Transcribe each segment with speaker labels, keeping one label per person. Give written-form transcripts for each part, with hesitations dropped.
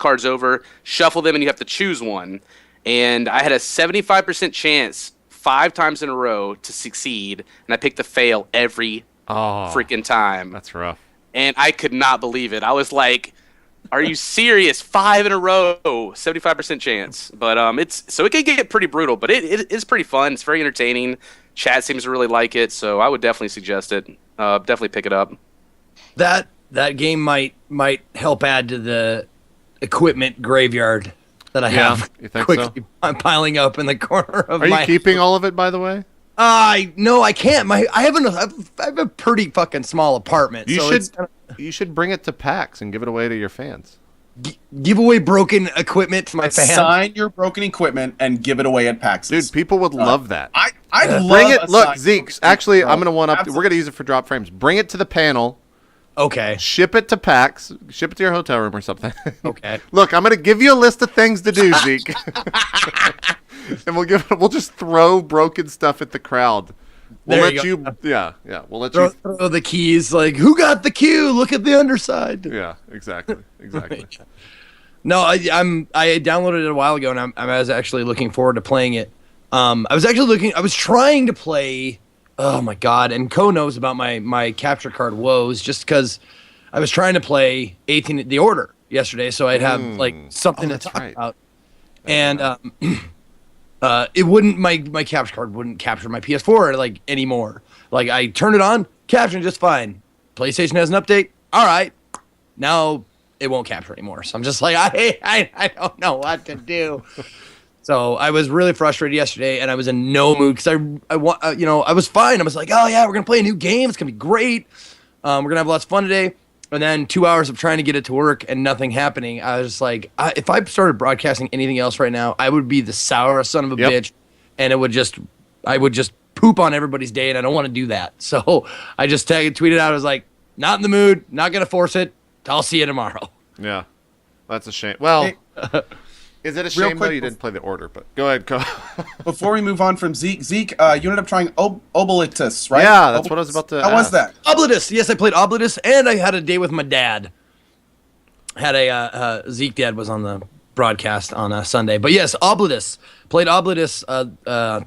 Speaker 1: cards over, shuffle them, and you have to choose one. And I had a 75% chance 5 times in a row to succeed, and I picked the fail every freaking time.
Speaker 2: That's rough.
Speaker 1: And I could not believe it. I was like, are you serious? 5 in a row, 75% chance. But it can get pretty brutal, but it is pretty fun. It's very entertaining. Chat seems to really like it, so I would definitely suggest it. Definitely pick it up.
Speaker 3: That game might help add to the equipment graveyard that I have
Speaker 2: you think
Speaker 3: quickly piling up in the corner of my.
Speaker 2: Are you keeping all of it, by the way?
Speaker 3: No, I can't. I have a pretty fucking small apartment.
Speaker 2: You should bring it to PAX and give it away to your fans.
Speaker 3: Give away broken equipment to my fans.
Speaker 4: Sign your broken equipment and give it away at PAX.
Speaker 2: Dude, people would love that.
Speaker 4: I love
Speaker 2: bring it. Look, Zeke. Actually, I'm gonna one up.
Speaker 4: Absolutely.
Speaker 2: We're gonna use it for drop frames. Bring it to the panel.
Speaker 3: Okay.
Speaker 2: Ship it to PAX. Ship it to your hotel room or something.
Speaker 3: Okay.
Speaker 2: Look, I'm gonna give you a list of things to do, Zeke. And we'll just throw broken stuff at the crowd. We'll let you. Yeah. We'll let you
Speaker 3: throw the keys. Like, who got the cue? Look at the underside.
Speaker 2: Yeah. Exactly.
Speaker 3: No, I downloaded it a while ago, and I was actually looking forward to playing it. I was trying to play. Oh my god! And Ko knows about my capture card woes, just because I was trying to play 18 The Order yesterday, so I'd have like something to talk about. And it wouldn't my capture card wouldn't capture my PS4 like anymore. Like I turned it on, capturing just fine. PlayStation has an update. All right, now it won't capture anymore. So I'm just like I don't know what to do. So I was really frustrated yesterday, and I was in no mood because I was fine. I was like, oh yeah, we're gonna play a new game. It's gonna be great. We're gonna have lots of fun today. And then 2 hours of trying to get it to work and nothing happening. I was just like, if I started broadcasting anything else right now, I would be the sourest son of a bitch, and I would just poop on everybody's day, and I don't want to do that. So I just tweeted out, I was like, not in the mood, not gonna force it. I'll see you tomorrow.
Speaker 2: Yeah, that's a shame. Well. Is it a shame, though, you didn't play The Order? But go ahead, Ko.
Speaker 4: Before we move on from Zeke, you ended up trying Obolitus, right?
Speaker 2: Yeah, that's what I was about to
Speaker 4: How was that?
Speaker 3: Obolitus. Yes, I played Obolitus, and I had a day with my dad. Zeke dad was on the broadcast on Sunday. But yes, Obolitus. Played Obolitus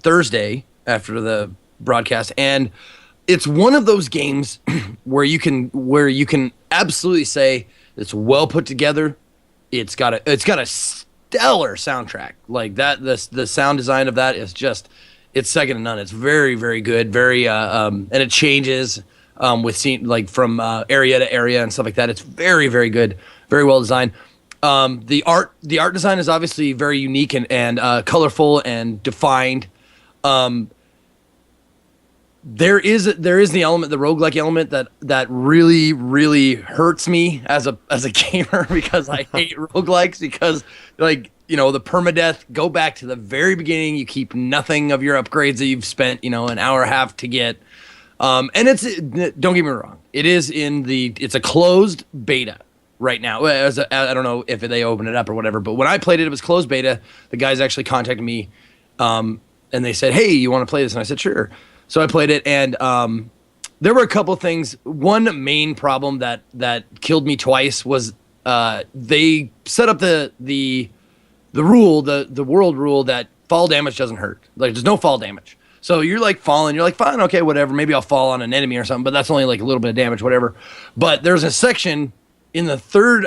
Speaker 3: Thursday after the broadcast, and it's one of those games where you can absolutely say it's well put together. It's got a stellar soundtrack. Like that, the sound design of that is just, it's second to none. It's very, very good. Very and it changes with scene, like from area to area and stuff like that. It's very, very good. Very well designed. The art design is obviously very unique and colorful and defined. There is the element, the roguelike element that really, really hurts me as a gamer because I hate roguelikes because, like, you know, the permadeath, go back to the very beginning, you keep nothing of your upgrades that you've spent, an hour and a half to get. And don't get me wrong, it's a closed beta right now. I don't know if they open it up or whatever, but when I played it, it was closed beta. The guys actually contacted me and they said, hey, you want to play this? And I said, sure. So I played it, and there were a couple things. One main problem that killed me twice was they set up the rule, the world rule that fall damage doesn't hurt. Like, there's no fall damage. So you're like falling, you're like, fine, okay, whatever. Maybe I'll fall on an enemy or something, but that's only like a little bit of damage, whatever. But there's a section in the third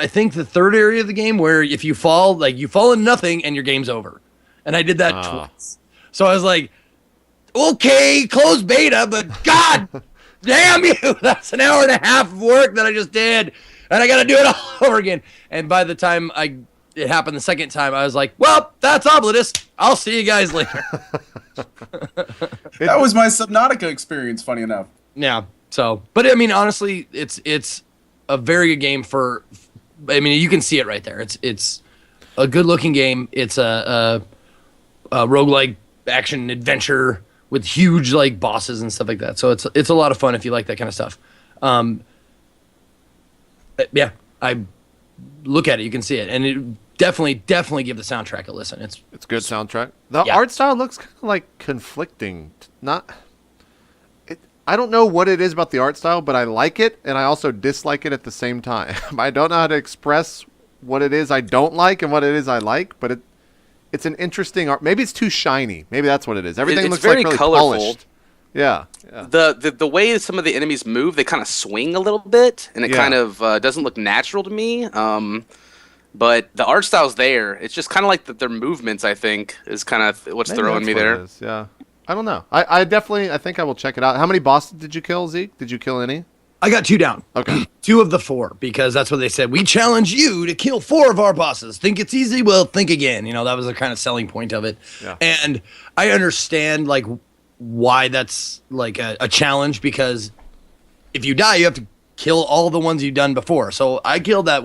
Speaker 3: area of the game where if you fall, like you fall in nothing and your game's over. And I did that twice. So I was like, okay, closed beta, but God damn you, that's an hour and a half of work that I just did, and I got to do it all over again. And by the time it happened the second time, I was like, well, that's Obolitus. I'll see you guys later.
Speaker 4: That was my Subnautica experience, funny enough.
Speaker 3: Yeah, so, but I mean, honestly, it's a very good game you can see it right there. It's a good-looking game. It's a roguelike action adventure with huge like bosses and stuff like that. So it's a lot of fun if you like that kind of stuff. Yeah, I look at it, you can see it, and it definitely give the soundtrack a listen. It's
Speaker 2: good soundtrack. The art style looks kind of like conflicting. I don't know what it is about the art style, but I like it and I also dislike it at the same time. I don't know how to express what it is I don't like and what it is I like, but it's an interesting art. Maybe it's too shiny. Maybe that's what it is. Everything looks
Speaker 1: very
Speaker 2: like really
Speaker 1: colorful.
Speaker 2: polished. Yeah.
Speaker 1: The way some of the enemies move, they kind of swing a little bit, and it kind of doesn't look natural to me. But the art style's there. It's just kind of like their movements, I think, is kind of what's
Speaker 2: Maybe
Speaker 1: throwing me
Speaker 2: that's what
Speaker 1: there.
Speaker 2: it is, yeah. I don't know. I think I will check it out. How many bosses did you kill, Zeke? Did you kill any?
Speaker 3: I got 2 down.
Speaker 2: Okay.
Speaker 3: 2 of the 4, because that's what they said. We challenge you to kill 4 of our bosses. Think it's easy? Well, think again. You know, that was the kind of selling point of it.
Speaker 2: Yeah.
Speaker 3: And I understand, like, why that's, like, a challenge, because if you die, you have to kill all the ones you've done before. So I killed that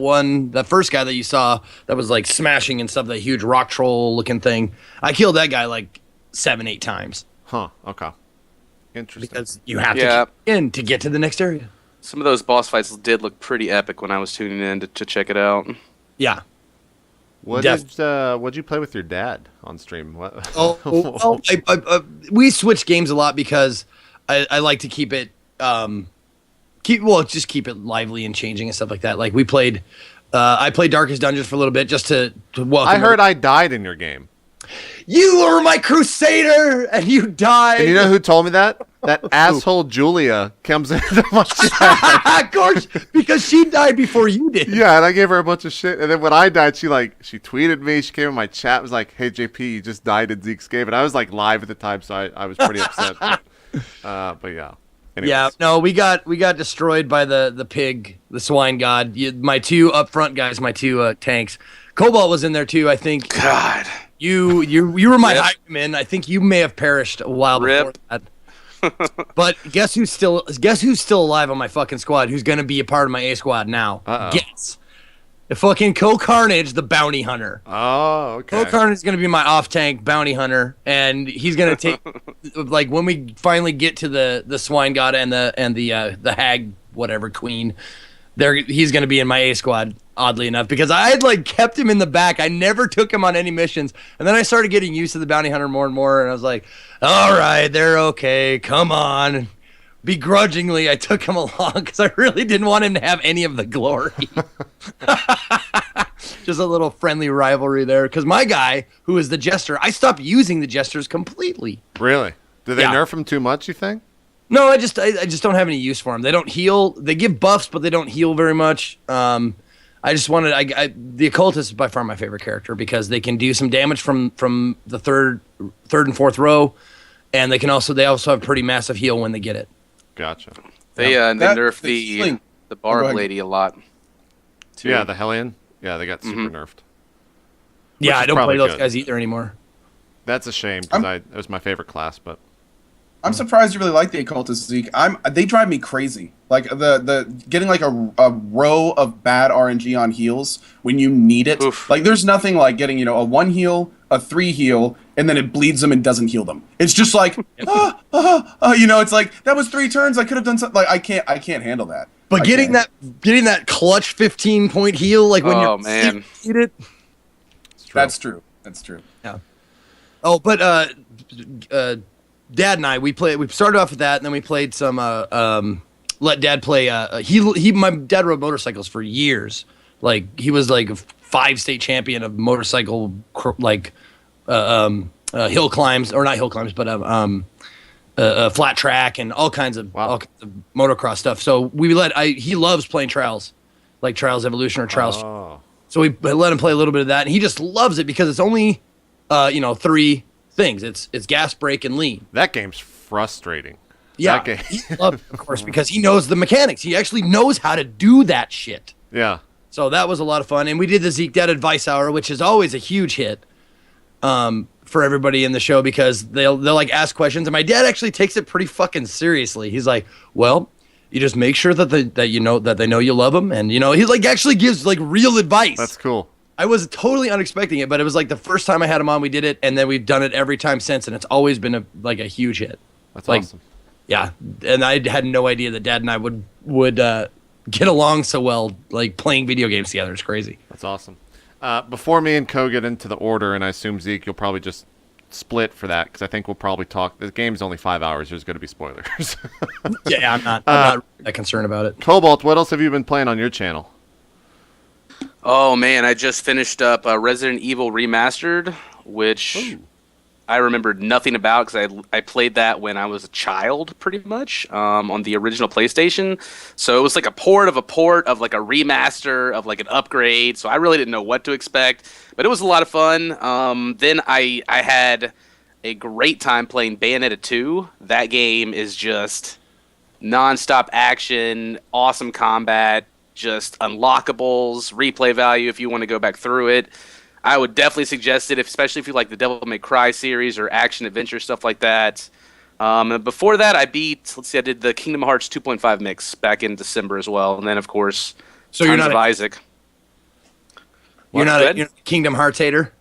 Speaker 3: first guy that you saw that was, like, smashing and stuff, that huge rock troll-looking thing. I killed that guy, like, 7-8 times.
Speaker 2: Huh. Okay. Interesting.
Speaker 3: Because you have to keep in to get to the next area.
Speaker 1: Some of those boss fights did look pretty epic when I was tuning in to check it out.
Speaker 3: Yeah.
Speaker 2: What'd you play with your dad on stream? What?
Speaker 3: We switch games a lot because I like to keep it keep it lively and changing and stuff like that. Like we played, I played Darkest Dungeons for a little bit just to welcome.
Speaker 2: I heard I died in your game.
Speaker 3: You were my crusader, and you died.
Speaker 2: And you know who told me that? That asshole Julia comes into my chat.
Speaker 3: Of course, because she died before you did.
Speaker 2: Yeah, and I gave her a bunch of shit. And then when I died, she tweeted me. She came in my chat, was like, "Hey JP, you just died in Zeke's game." And I was like live at the time, so I was pretty upset. But yeah. Anyways.
Speaker 3: Yeah, no, we got destroyed by the pig, the swine god. My 2 up front guys, my 2 tanks. Cobalt was in there too, I think.
Speaker 1: God.
Speaker 3: You were my highwayman. I think you may have perished a while before that. But guess who's still alive on my fucking squad? Who's gonna be a part of my A squad now? Guess. The fucking Co-Carnage, the bounty hunter.
Speaker 2: Oh, okay.
Speaker 3: Co-Carnage is gonna be my off-tank bounty hunter, and he's gonna take like when we finally get to the swine god and the hag whatever queen. He's gonna be in my A squad. Oddly enough, because I had like kept him in the back. I never took him on any missions. And then I started getting used to the bounty hunter more and more. And I was like, all right, they're okay. Come on. Begrudgingly, I took him along because I really didn't want him to have any of the glory. Just a little friendly rivalry there. Because my guy, who is the jester, I stopped using the jesters completely.
Speaker 2: Really? Did they nerf him too much, you think?
Speaker 3: No, I just don't have any use for them. They don't heal. They give buffs, but they don't heal very much. I just wanted the occultist is by far my favorite character because they can do some damage from the third and fourth row, and they also have pretty massive heal when they get it.
Speaker 2: Gotcha.
Speaker 1: They nerfed the barb lady a lot. Too.
Speaker 2: Yeah, the Hellion. Yeah, they got super nerfed.
Speaker 3: Yeah, I don't play those guys either anymore.
Speaker 2: That's a shame because it was my favorite class, but.
Speaker 4: I'm surprised you really like the occultist, Zeke. They drive me crazy. Like the getting like a row of bad RNG on heals when you need it. Oof. Like there's nothing like getting a 1 heal, a 3 heal, and then it bleeds them and doesn't heal them. It's just like it's like that was 3 turns. I could have done something. Like I can't handle that.
Speaker 3: But getting that clutch 15-point heal like when
Speaker 1: man,
Speaker 3: need it.
Speaker 4: That's true.
Speaker 3: Yeah. Oh, but Dad and I, we started off with that, and then we played some, let Dad play, my dad rode motorcycles for years. Like, he was like a 5-state champion of motorcycle, hill climbs, or not hill climbs, but, flat track and all kinds of motocross stuff. So he loves playing Trials, like Trials Evolution or Trials. Oh. So we let him play a little bit of that, and he just loves it because it's only, 3 things. It's gas, brake, and lean.
Speaker 2: That game's frustrating.
Speaker 3: Yeah, he loves it, of course, because he knows the mechanics. He actually knows how to do that shit.
Speaker 2: Yeah.
Speaker 3: So that was a lot of fun, and we did the Zeke Dad Advice Hour, which is always a huge hit for everybody in the show because they'll like ask questions, and my dad actually takes it pretty fucking seriously. He's like, "Well, you just make sure that they know you love them, and he like actually gives like real advice."
Speaker 2: That's cool.
Speaker 3: I was totally unexpecting it, but it was like the first time I had him on, we did it, and then we've done it every time since, and it's always been a huge hit.
Speaker 2: That's awesome.
Speaker 3: Yeah, and I had no idea that Dad and I would get along so well, like playing video games together. It's crazy.
Speaker 2: That's awesome. Before me and Co get into the order, and I assume Zeke, you'll probably just split for that because I think we'll probably talk. The game's only 5 hours. There's going to be spoilers.
Speaker 3: Yeah, I'm not that concerned about it.
Speaker 2: Cobalt, what else have you been playing on your channel?
Speaker 1: Oh man, I just finished up Resident Evil Remastered, which
Speaker 3: Ooh.
Speaker 1: I remembered nothing about because I played that when I was a child, pretty much, on the original PlayStation. So it was like a port of like a remaster of like an upgrade. So I really didn't know what to expect, but it was a lot of fun. Then I had a great time playing Bayonetta 2. That game is just nonstop action, awesome combat, just unlockables, replay value if you want to go back through it. I would definitely suggest it, especially if you like the Devil May Cry series or action adventure stuff like that. And before that, I did the Kingdom Hearts 2.5 mix back in December as well, and then of course,
Speaker 3: So you're
Speaker 1: Tons
Speaker 3: not
Speaker 1: of
Speaker 3: a,
Speaker 1: Isaac.
Speaker 3: you're
Speaker 1: What?
Speaker 3: not
Speaker 1: Go
Speaker 3: a
Speaker 1: ahead.
Speaker 3: you're not a Kingdom Hearts hater.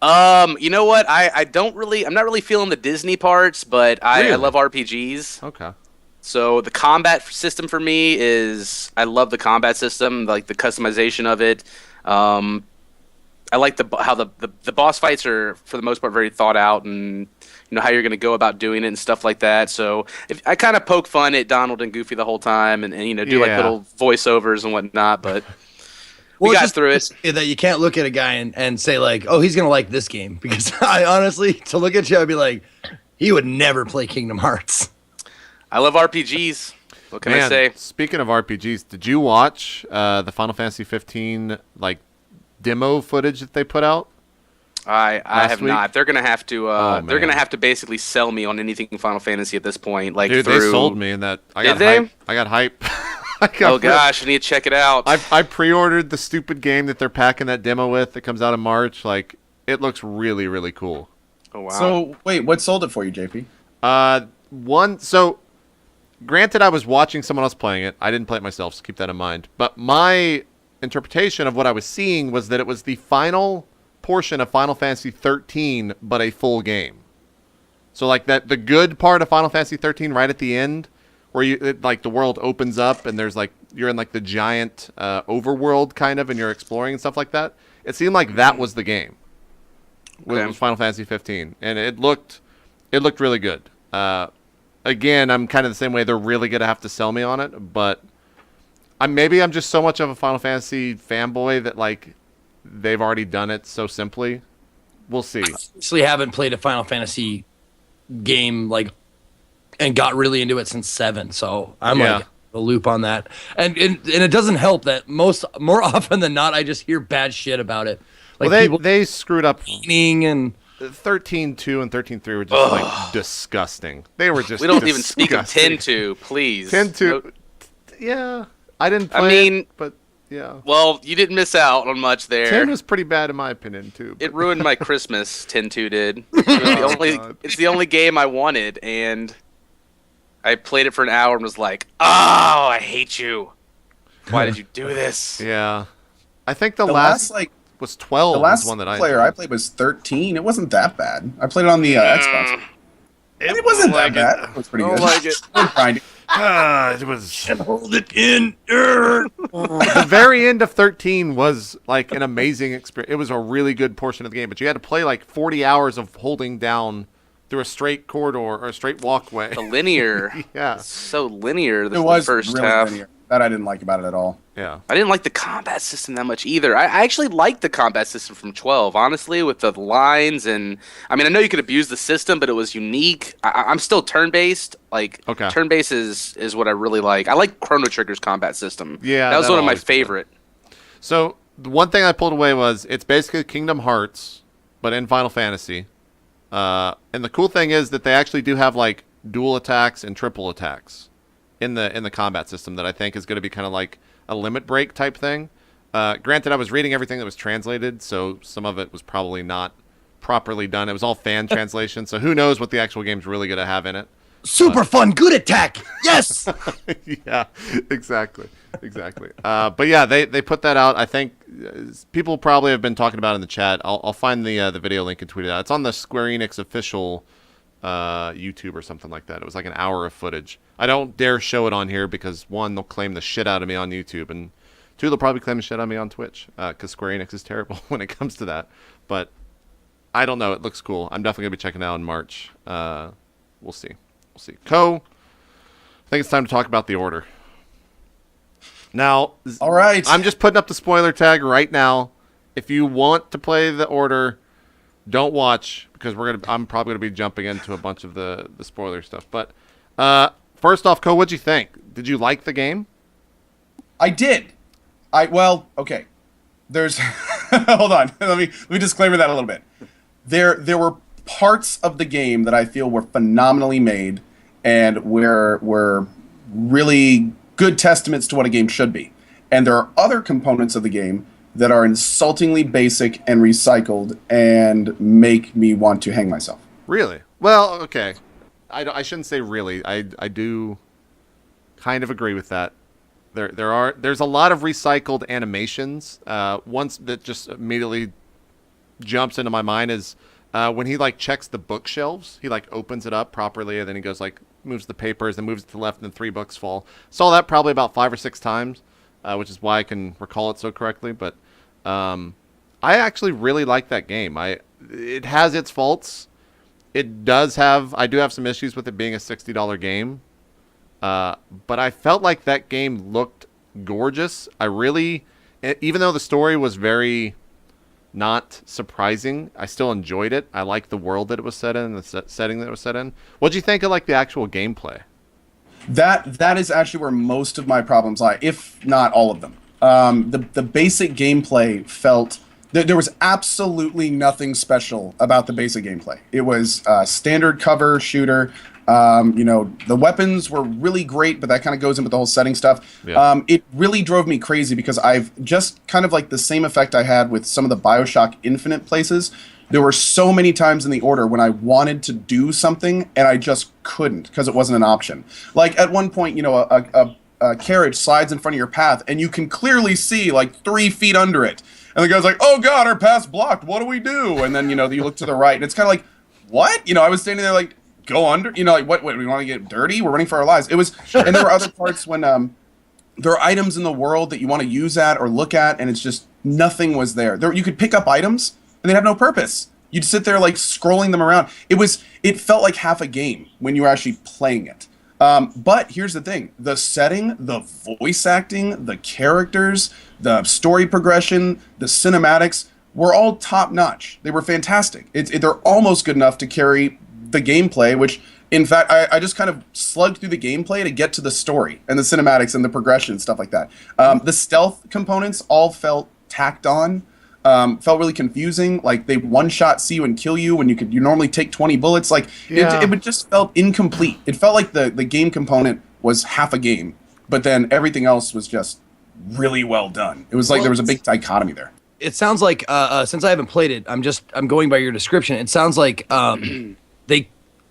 Speaker 1: You know what? I'm not really feeling the Disney parts, but I
Speaker 2: Really?
Speaker 1: love RPGs.
Speaker 2: Okay.
Speaker 1: So the combat system for me is I love the combat system, like the customization of it. Um, I like how the boss fights are for the most part very thought out, and how you're going to go about doing it and stuff like that. So if I kind of poke fun at Donald and Goofy the whole time, and do like
Speaker 2: Yeah.
Speaker 1: little voiceovers and whatnot, but we
Speaker 3: Well,
Speaker 1: got
Speaker 3: just
Speaker 1: through it.
Speaker 3: that you can't look at a guy and say like, oh, he's gonna like this game, because I honestly, to look at you, I'd be like, he would never play Kingdom Hearts.
Speaker 1: I love RPGs. What can I say?
Speaker 2: Speaking of RPGs, did you watch the Final Fantasy 15 like demo footage that they put out?
Speaker 1: I
Speaker 2: Last
Speaker 1: have
Speaker 2: week?
Speaker 1: not. They're gonna have to. They're
Speaker 2: man.
Speaker 1: gonna have to basically sell me on anything Final Fantasy at this point. Like
Speaker 2: Dude,
Speaker 1: through.
Speaker 2: they sold me in that. I
Speaker 1: Did
Speaker 2: got
Speaker 1: they?
Speaker 2: hype. I got hype. I got
Speaker 1: Oh gosh, I need to check it out.
Speaker 2: I pre-ordered the stupid game that they're packing that demo with that comes out in March. Like, it looks really, really cool.
Speaker 1: Oh wow.
Speaker 4: So wait, what sold it for you, JP?
Speaker 2: So granted, I was watching someone else playing it. I didn't play it myself, so keep that in mind. But my interpretation of what I was seeing was that it was the final portion of Final Fantasy 13, but a full game. So like the good part of Final Fantasy 13 right at the end, where like the world opens up and there's like you're in like the giant overworld kind of, and you're exploring and stuff like that. It seemed like that was the game. It
Speaker 1: Okay.
Speaker 2: was Final Fantasy 15, and it looked really good. Again, I'm kind of the same way. They're really gonna have to sell me on it, but maybe I'm just so much of a Final Fantasy fanboy that like they've already done it so simply. We'll see.
Speaker 3: Actually, haven't played a Final Fantasy game like and got really into it since 7, so I'm
Speaker 2: Yeah.
Speaker 3: like the loop on that. And it doesn't help that more often than not, I just hear bad shit about it. Like
Speaker 2: Well,
Speaker 3: people
Speaker 2: they screwed up.
Speaker 3: eating and
Speaker 2: 13.2 and 13.3 were just like disgusting. They were just.
Speaker 1: we don't even speak of
Speaker 2: disgusting.
Speaker 1: 10-2, please.
Speaker 2: 10.2.
Speaker 1: No-
Speaker 2: Yeah, I didn't
Speaker 1: I
Speaker 2: play
Speaker 1: mean-
Speaker 2: it, but yeah.
Speaker 1: Well, you didn't miss out on much there.
Speaker 2: 10 was pretty bad in my opinion too.
Speaker 1: It
Speaker 2: but-
Speaker 1: ruined my Christmas. 10-2 did.
Speaker 2: God.
Speaker 1: It's the only game I wanted, and I played it for an hour and was like, "Oh, I hate you. Why did you do this?"
Speaker 2: Yeah, I think the
Speaker 4: The
Speaker 2: last
Speaker 4: last
Speaker 2: was 12.
Speaker 4: the last
Speaker 2: was one that
Speaker 4: player I played was 13. It wasn't that bad. I played it on the Xbox. And it wasn't that bad. It was pretty
Speaker 1: Don't
Speaker 4: good.
Speaker 1: like it.
Speaker 4: Grinding.
Speaker 2: It was
Speaker 3: hold it in.
Speaker 2: the very end of 13 was like an amazing experience. It was a really good portion of the game, but you had to play like 40 hours of holding down through a straight corridor or a straight walkway.
Speaker 1: The linear.
Speaker 2: Yeah.
Speaker 1: It's so linear.
Speaker 4: It was
Speaker 1: the first
Speaker 4: really
Speaker 1: half.
Speaker 4: linear. That I didn't like about it at all.
Speaker 2: Yeah.
Speaker 1: I didn't like the combat system that much either. I actually liked the combat system from 12, honestly, with the lines. And I mean, I know you could abuse the system, but it was unique. I'm still turn-based. Like,
Speaker 2: Okay.
Speaker 1: turn-based is what I really like. I like Chrono Trigger's combat system.
Speaker 2: Yeah,
Speaker 1: that was
Speaker 2: that
Speaker 1: one of my
Speaker 2: always been good.
Speaker 1: favorite.
Speaker 2: So the one thing I pulled away was it's basically Kingdom Hearts, but in Final Fantasy. And the cool thing is that they actually do have like dual attacks and triple attacks in the combat system that I think is going to be kind of like a limit break type thing. Granted, I was reading everything that was translated, so some of it was probably not properly done. It was all fan translation, so who knows what the actual game's really going to have in it.
Speaker 3: Super fun, good attack. Yes.
Speaker 2: Yeah, exactly. But yeah, they put that out. I think people probably have been talking about it in the chat. I'll find the video link and tweet it out. It's on the Square Enix official YouTube or something like that. It was like an hour of footage. I don't dare show it on here because one, they'll claim the shit out of me on YouTube, and two, they'll probably claim the shit out of me on Twitch because Square Enix is terrible when it comes to that. But I don't know. It looks cool. I'm definitely gonna be checking it out in March. We'll see. Co, I think it's time to talk about the order. Now,
Speaker 4: All right.
Speaker 2: I'm just putting up the spoiler tag right now. If you want to play the order, don't watch because I'm probably gonna be jumping into a bunch of the spoiler stuff. But first off, Ko, what'd you think? Did you like the game?
Speaker 4: I did. Okay. There's hold on. Let me disclaimer that a little bit. There were parts of the game that I feel were phenomenally made and were really good testaments to what a game should be. And there are other components of the game that are insultingly basic and recycled and make me want to hang myself.
Speaker 2: Really? Well, okay. I shouldn't say really. I do kind of agree with that. There's a lot of recycled animations. Once that just immediately jumps into my mind is when he like checks the bookshelves. He like opens it up properly and then he goes like moves the papers and moves it to the left and 3 books fall. Saw that probably about 5 or 6 times, which is why I can recall it so correctly. But I actually really like that game. It has its faults. I do have some issues with it being a $60 game. But I felt like that game looked gorgeous. Even though the story was very not surprising, I still enjoyed it. I liked the world that it was set in, the setting that it was set in. What do you think of like the actual gameplay?
Speaker 4: That is actually where most of my problems lie, if not all of them. The basic gameplay felt there was absolutely nothing special about the basic gameplay. It was standard cover shooter. The weapons were really great, but that kind of goes in with the whole setting stuff. Yeah. It really drove me crazy because I've just kind of like the same effect I had with some of the BioShock Infinite places. There were so many times in the order when I wanted to do something and I just couldn't because it wasn't an option. Like at one point, a carriage slides in front of your path and you can clearly see like 3 feet under it. And the guy's like, "Oh God, our path's blocked. What do we do?" And then, you look to the right and it's kind of like, what? I was standing there like, go under, like what, we want to get dirty? We're running for our lives. It was, and there were other parts when there are items in the world that you want to use at or look at, and it's just nothing was there. You could pick up items, and they have no purpose. You'd sit there like scrolling them around. It felt like half a game when you were actually playing it. But here's the thing: the setting, the voice acting, the characters, the story progression, the cinematics were all top notch. They were fantastic. They're almost good enough to carry the gameplay, which in fact I just kind of slugged through the gameplay to get to the story and the cinematics and the progression, stuff like that. The stealth components all felt tacked on, felt really confusing. Like they one-shot see you and kill you when you normally take 20 bullets. Like it just felt incomplete. It felt like the game component was half a game, but then everything else was just really well done. It was like there was a big dichotomy there.
Speaker 3: It sounds like since I haven't played it, I'm going by your description. It sounds like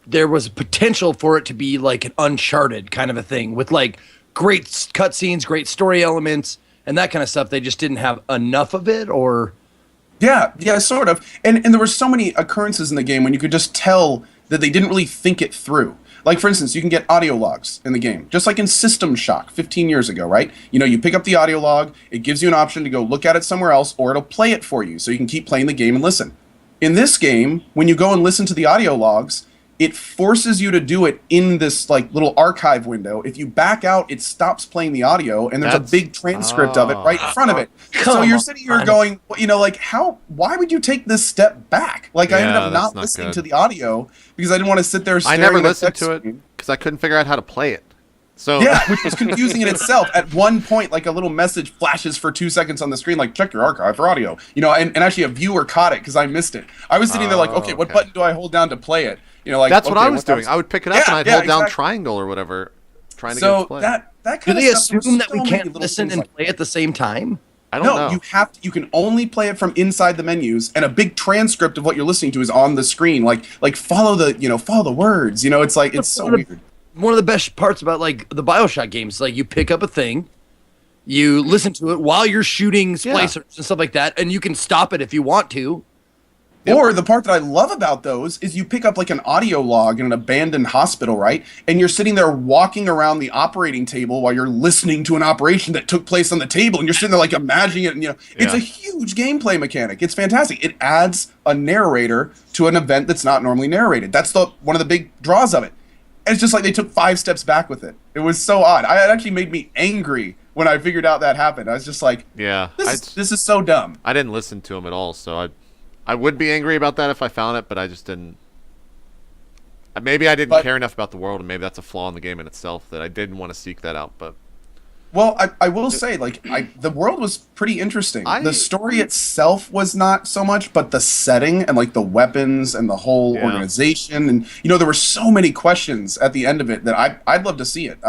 Speaker 3: there was potential for it to be like an Uncharted kind of a thing with like great cutscenes, great story elements, and that kind of stuff. They just didn't have enough of it, or
Speaker 4: yeah, sort of. And there were so many occurrences in the game when you could just tell that they didn't really think it through. Like, for instance, you can get audio logs in the game, just like in System Shock 15 years ago, right? You pick up the audio log, it gives you an option to go look at it somewhere else, or it'll play it for you so you can keep playing the game and listen. In this game, when you go and listen to the audio logs, it forces you to do it in this like little archive window. If you back out, it stops playing the audio, and there's a big transcript of it right in front of it. So you're sitting here going, like why would you take this step back? Like I ended up not listening to the audio because I didn't want to sit there staring
Speaker 2: I never
Speaker 4: at
Speaker 2: listened to it because I couldn't figure out how to play it. So
Speaker 4: yeah, which was confusing in itself. At one point, like a little message flashes for 2 seconds on the screen, like check your archive for audio. And actually a viewer caught it because I missed it. I was sitting there like, okay, what button do I hold down to play it?
Speaker 2: That's what I was doing. I would pick it up and I'd hold down triangle or whatever, trying to get it to play.
Speaker 4: That kind
Speaker 3: do they
Speaker 4: of stuff,
Speaker 3: assume that we can't listen and
Speaker 4: like
Speaker 3: play at the same time?
Speaker 2: I don't know.
Speaker 4: You can only play it from inside the menus, and a big transcript of what you're listening to is on the screen. Like follow the words. It's like it's so weird.
Speaker 3: One of the best parts about like the BioShock games, like you pick up a thing, you listen to it while you're shooting splicers and stuff like that, and you can stop it if you want to.
Speaker 4: Or the part that I love about those is you pick up like an audio log in an abandoned hospital, right? And you're sitting there walking around the operating table while you're listening to an operation that took place on the table, and you're sitting there like imagining it. And, it's a huge gameplay mechanic. It's fantastic. It adds a narrator to an event that's not normally narrated. That's one of the big draws of it. And it's just like they took 5 steps back with it. It was so odd. It actually made me angry when I figured out that happened. I was just like,
Speaker 2: Yeah,
Speaker 4: this is so dumb.
Speaker 2: I didn't listen to him at all, so I would be angry about that if I found it, but I just didn't. Maybe I didn't care enough about the world, and maybe that's a flaw in the game in itself that I didn't want to seek that out. But
Speaker 4: well, I will say, like, the world was pretty interesting. The story itself was not so much, but the setting and, like, the weapons and the whole organization. And, you know, there were so many questions at the end of it that I'd love to see it.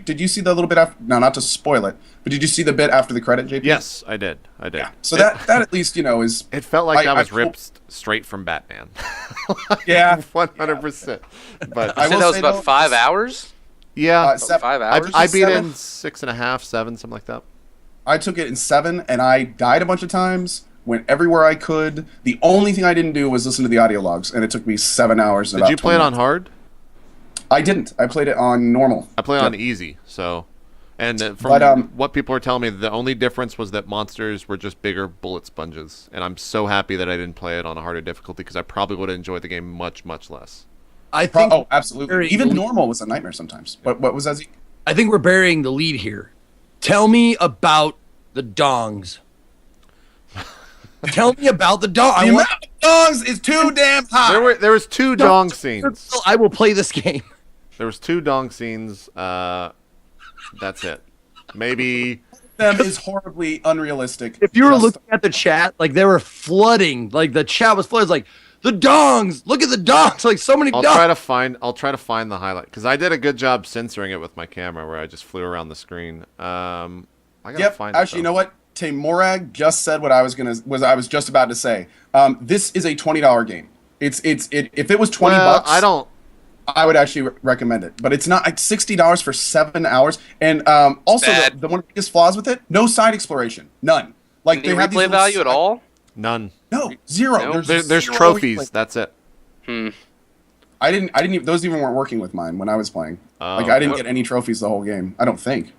Speaker 4: Did you see the little bit after? No, not to spoil it, but did you see the bit after the credit, JP?
Speaker 2: yes, I did. Yeah.
Speaker 4: So that at least, you know, is...
Speaker 2: It felt like I was ripped straight from Batman.
Speaker 4: Yeah.
Speaker 2: 100%. But
Speaker 1: I said that was about 5 hours?
Speaker 2: Yeah.
Speaker 1: 5 hours?
Speaker 2: I beat it in 6.5, 7, something like that.
Speaker 4: I took it in 7, and I died a bunch of times, went everywhere I could. The only thing I didn't do was listen to the audio logs, and it took me 7 hours.
Speaker 2: Did you play it on hard?
Speaker 4: I didn't. I played it on normal.
Speaker 2: I played on easy, so... And from what people are telling me, the only difference was that monsters were just bigger bullet sponges. And I'm so happy that I didn't play it on a harder difficulty, because I probably would have enjoyed the game much, much less.
Speaker 3: I think
Speaker 4: absolutely. Even normal was a nightmare sometimes. What was that?
Speaker 3: I think we're burying the lead here. Tell me about the dongs. Tell me about the dongs.
Speaker 4: The amount of dongs is too damn high.
Speaker 2: There was 2 dong scenes.
Speaker 3: I will play this game.
Speaker 2: There was 2 dong scenes. That's it. Maybe
Speaker 4: them is horribly unrealistic.
Speaker 3: If you were looking at the chat, like they were flooding, like the chat was flooded. It's like the dongs. Look at the dongs. Like so many.
Speaker 2: I'll try to find the highlight, because I did a good job censoring it with my camera, where I just flew around the screen. I gotta find it.
Speaker 4: Actually, you know what? Tamorag just said what I was just about to say. This is a $20 game. If it was $20, I would actually recommend it, but it's not. It's $60 for 7 hours, and also the one of the biggest flaws with it: no side exploration, none. Like
Speaker 1: they have replay value at all?
Speaker 2: None.
Speaker 4: No, zero.
Speaker 1: No.
Speaker 2: There's trophies. Replay. That's it.
Speaker 4: I didn't even, those even weren't working with mine when I was playing. Like I didn't get any trophies the whole game. I don't think.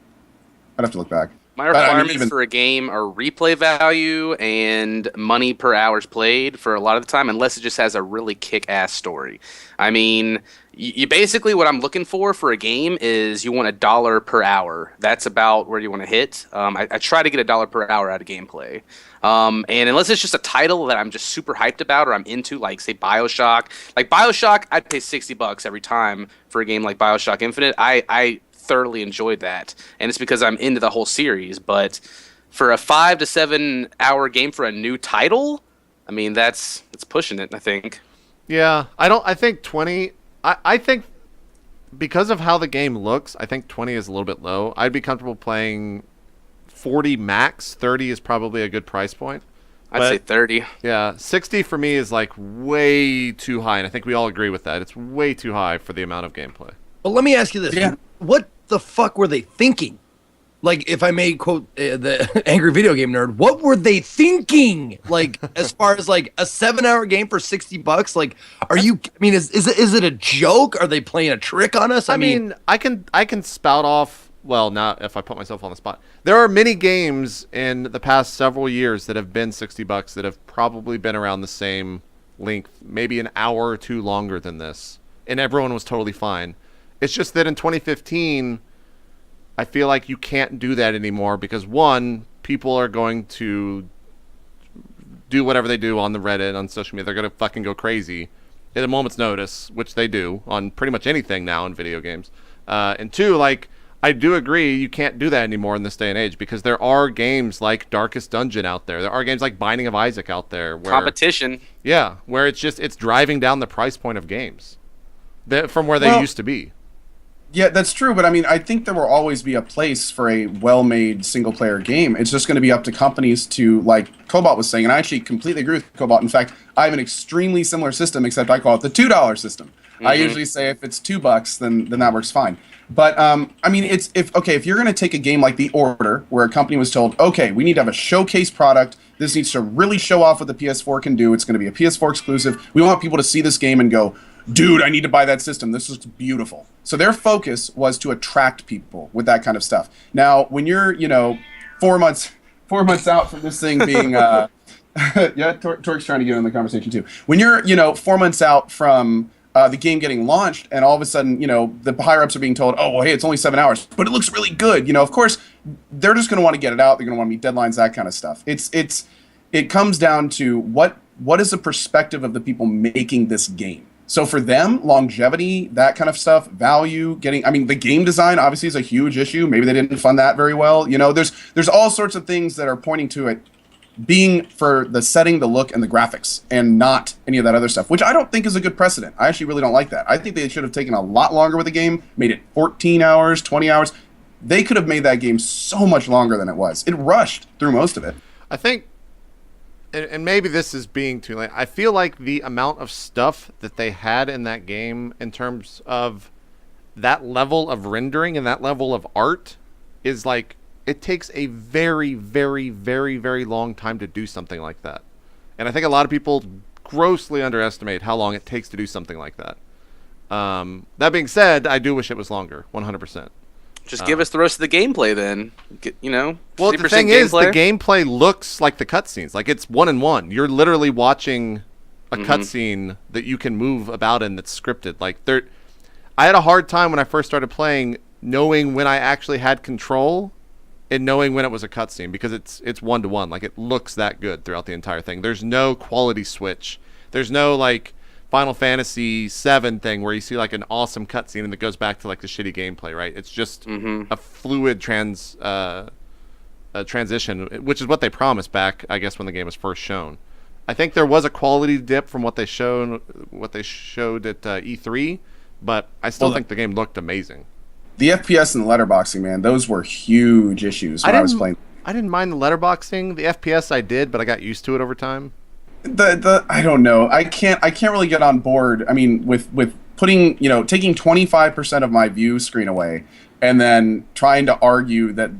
Speaker 4: I'd have to look back.
Speaker 1: My requirements for a game are replay value and money per hours played for a lot of the time, unless it just has a really kick-ass story. I mean, you basically, what I'm looking for a game is you want $1 per hour. That's about where you want to hit. I try to get $1 per hour out of gameplay. And unless it's just a title that I'm just super hyped about or I'm into, like, say, BioShock. Like, BioShock, I'd pay $60 every time for a game like BioShock Infinite. I thoroughly enjoyed that, and it's because I'm into the whole series. But for a 5 to 7 hour game for a new title, I mean, it's pushing it, I think.
Speaker 2: Yeah, I think 20. I think because of how the game looks, I think 20 is a little bit low. I'd be comfortable playing 40 max. 30 is probably a good price point.
Speaker 1: I'd say 30.
Speaker 2: Yeah, 60 for me is like way too high, and I think we all agree with that. It's way too high for the amount of gameplay.
Speaker 3: But let me ask you this. Yeah. What the fuck were they thinking? Like, if I may quote the angry video game nerd, what were they thinking? Like, as far as like a 7-hour game for $60, like, are you? I mean, is it a joke? Are they playing a trick on us?
Speaker 2: I mean, I can spout off. Well, not if I put myself on the spot. There are many games in the past several years that have been $60 that have probably been around the same length, maybe an hour or two longer than this, and everyone was totally fine. It's just that in 2015, I feel like you can't do that anymore because, one, people are going to do whatever they do on the Reddit, on social media. They're going to fucking go crazy at a moment's notice, which they do on pretty much anything now in video games. And two, like, I do agree you can't do that anymore in this day and age because there are games like Darkest Dungeon out there. There are games like Binding of Isaac out there. Where,
Speaker 1: competition.
Speaker 2: Yeah, where it's driving down the price point of games from where they used to be.
Speaker 4: Yeah, that's true, but I mean, I think there will always be a place for a well-made single-player game. It's just going to be up to companies to, like Cobalt was saying, and I actually completely agree with Cobalt. In fact, I have an extremely similar system, except I call it the $2 system. Mm-hmm. I usually say if it's $2, then that works fine. But I mean, if you're going to take a game like The Order, where a company was told, okay, we need to have a showcase product. This needs to really show off what the PS4 can do. It's going to be a PS4 exclusive. We want people to see this game and go, dude, I need to buy that system. This looks beautiful. So their focus was to attract people with that kind of stuff. Now, when you're, 4 months out from this thing being, yeah, Torque's trying to get in the conversation too. When you're, 4 months out from the game getting launched, and all of a sudden, the higher ups are being told, oh, well, hey, it's only 7 hours, but it looks really good. Of course, they're just going to want to get it out. They're going to want to meet deadlines, that kind of stuff. It comes down to what is the perspective of the people making this game. So for them, longevity, that kind of stuff, value, the game design obviously is a huge issue. Maybe they didn't fund that very well. There's all sorts of things that are pointing to it being for the setting, the look, and the graphics, and not any of that other stuff, which I don't think is a good precedent. I actually really don't like that. I think they should have taken a lot longer with the game, made it 14 hours, 20 hours. They could have made that game so much longer than it was. It rushed through most of it.
Speaker 2: I think, and maybe this is being too late, I feel like the amount of stuff that they had in that game in terms of that level of rendering and that level of art is like, it takes a very, very, very, very long time to do something like that. And I think a lot of people grossly underestimate how long it takes to do something like that. That being said, I do wish it was longer, 100%.
Speaker 1: Just give us the rest of the gameplay then.
Speaker 2: Well, the thing is, the gameplay looks like the cutscenes. Like, it's 1-in-1. You're literally watching a cutscene that you can move about in that's scripted. Like, I had a hard time when I first started playing knowing when I actually had control and knowing when it was a cutscene, because it's 1-to-1. Like, it looks that good throughout the entire thing. There's no quality switch. There's no, like, Final Fantasy VII thing where you see, like, an awesome cutscene and it goes back to, like, the shitty gameplay, right? It's just a fluid transition, which is what they promised back, I guess, when the game was first shown. I think there was a quality dip from what they showed at E3, but I still think the game looked amazing.
Speaker 4: The FPS and the letterboxing, man, those were huge issues when I was playing.
Speaker 2: I didn't mind the letterboxing. The FPS I did, but I got used to it over time.
Speaker 4: I don't know. I can't really get on board. I mean, with putting, taking 25% of my view screen away and then trying to argue that,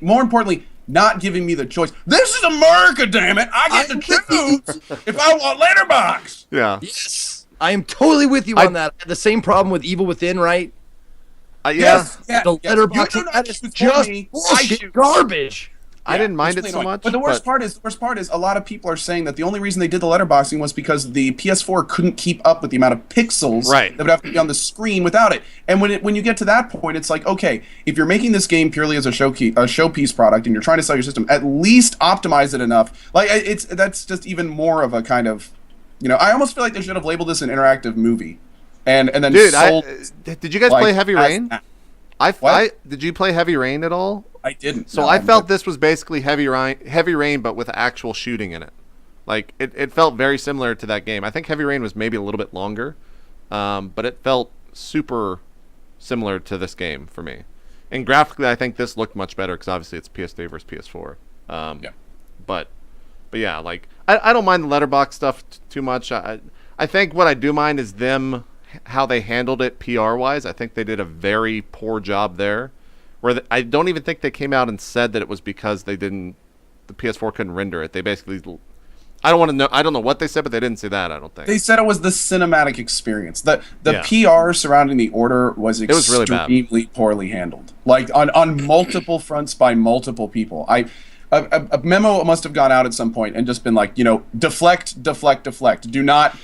Speaker 4: more importantly, not giving me the choice. This is America, damn it. I get to choose if I want letterbox.
Speaker 2: Yeah.
Speaker 3: Yes. I am totally with you on that. I had the same problem with Evil Within, right?
Speaker 4: Yes.
Speaker 3: The letterboxing, that is just bullshit garbage.
Speaker 2: I didn't mind it so much.
Speaker 4: But the worst part is a lot of people are saying that the only reason they did the letterboxing was because the PS4 couldn't keep up with the amount of pixels that would have to be on the screen without it. And when you get to that point, it's like, okay, if you're making this game purely as a showpiece product and you're trying to sell your system, at least optimize it enough. Like that's just even more of a kind of, I almost feel like they should have labeled this an interactive movie. And then
Speaker 2: did you guys play Heavy Rain? Did you play Heavy Rain at all?
Speaker 4: I didn't.
Speaker 2: So I felt this was basically Heavy Rain, but with actual shooting in it. Like, it felt very similar to that game. I think Heavy Rain was maybe a little bit longer, but it felt super similar to this game for me. And graphically, I think this looked much better because obviously it's PS3 versus PS4. But yeah, like, I don't mind the letterbox stuff too much. I think what I do mind is how they handled it PR-wise. I think they did a very poor job there. I don't even think they came out and said that it was because the PS4 couldn't render it. They basically, I don't know what they said, but they didn't say that, I don't think.
Speaker 4: They said it was the cinematic experience. The PR surrounding the order was extremely really poorly handled. Like on multiple fronts by multiple people. A memo must have gone out at some point and just been like, deflect. Do not